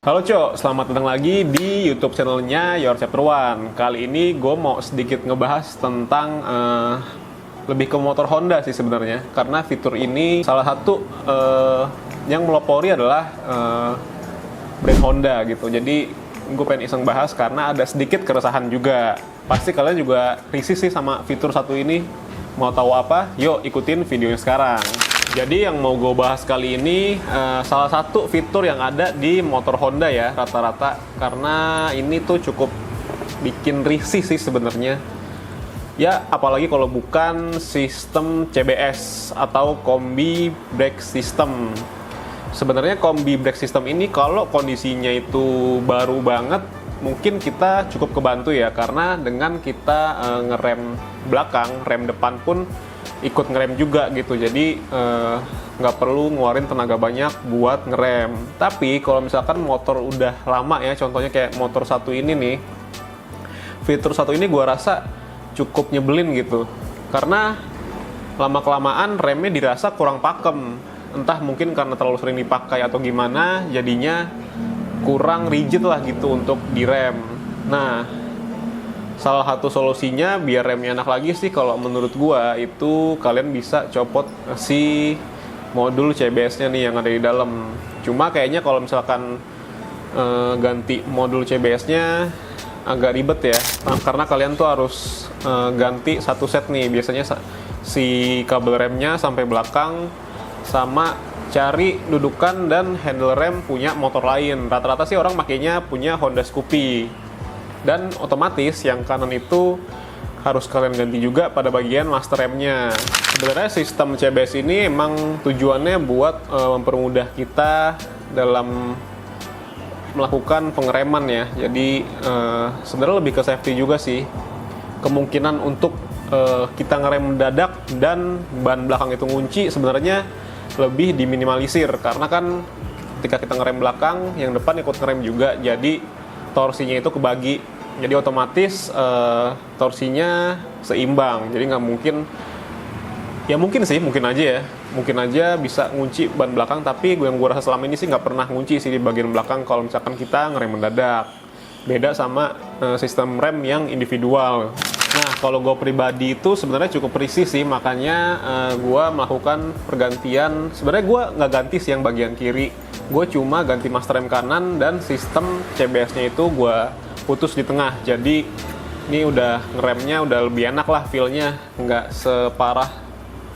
Halo Cok, selamat datang lagi di YouTube channelnya Your Chapter One. Kali ini gue mau sedikit ngebahas tentang lebih ke motor Honda sih sebenarnya. Karena fitur ini salah satu yang melopori adalah brand Honda gitu. Jadi gue pengen iseng bahas karena ada sedikit keresahan juga. Pasti kalian juga risih sih sama fitur satu ini. Mau tahu apa? Yuk ikutin videonya sekarang. Jadi yang mau gue bahas kali ini salah satu fitur yang ada di motor Honda ya rata-rata, karena ini tuh cukup bikin risih sih sebenarnya. Ya apalagi kalau bukan sistem CBS atau Combi Brake System. Sebenarnya Combi Brake System ini kalau kondisinya itu baru banget mungkin kita cukup kebantu ya, karena dengan kita ngerem belakang, rem depan pun ikut ngerem juga gitu, jadi nggak perlu ngeluarin tenaga banyak buat ngerem. Tapi kalau misalkan motor udah lama ya, contohnya kayak motor satu ini nih, fitur satu ini gua rasa cukup nyebelin gitu, karena lama-kelamaan remnya dirasa kurang pakem, entah mungkin karena terlalu sering dipakai atau gimana, jadinya kurang rigid lah gitu untuk direm. Nah, salah satu solusinya biar remnya enak lagi sih kalau menurut gua itu kalian bisa copot si modul CBS-nya nih yang ada di dalam. Cuma kayaknya kalau misalkan ganti modul CBS-nya agak ribet ya, karena kalian tuh harus ganti satu set nih, biasanya si kabel remnya sampai belakang, sama cari dudukan dan handle rem punya motor lain. Rata-rata sih orang makainya punya Honda Scoopy. Dan otomatis yang kanan itu harus kalian ganti juga pada bagian master remnya. Sebenarnya sistem CBS ini emang tujuannya buat mempermudah kita dalam melakukan pengereman ya. Jadi sebenarnya lebih ke safety juga sih. Kemungkinan untuk kita ngerem mendadak dan ban belakang itu ngunci sebenarnya lebih diminimalisir, karena kan ketika kita ngerem belakang, yang depan ikut ngerem juga, jadi torsinya itu kebagi, jadi otomatis torsinya seimbang, jadi nggak mungkin, ya mungkin aja bisa ngunci ban belakang, tapi yang gue rasa selama ini sih nggak pernah ngunci sih di bagian belakang kalau misalkan kita ngerem mendadak. Beda sama sistem rem yang individual. Nah, kalau gue pribadi itu sebenarnya cukup risih sih, makanya gue melakukan pergantian. Sebenarnya gue nggak ganti sih yang bagian kiri, gue cuma ganti master rem kanan, dan sistem CBS-nya itu gue putus di tengah. Jadi ini udah ngeremnya udah lebih enak lah feel-nya, nggak separah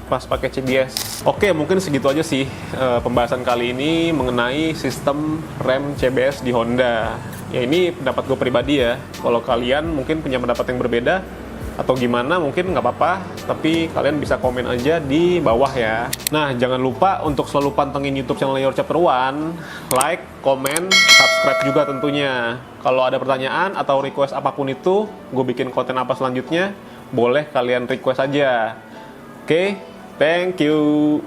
pas pakai CBS. Oke, mungkin segitu aja sih pembahasan kali ini mengenai sistem rem CBS di Honda. Ya ini pendapat gue pribadi ya. Kalau kalian mungkin punya pendapat yang berbeda atau gimana, mungkin nggak apa-apa, tapi kalian bisa komen aja di bawah ya. Nah, jangan lupa untuk selalu pantengin YouTube channel Your Chapter One, like, komen, subscribe juga tentunya. Kalau ada pertanyaan atau request apapun itu, gue bikin konten apa selanjutnya, boleh kalian request aja. Oke, thank you.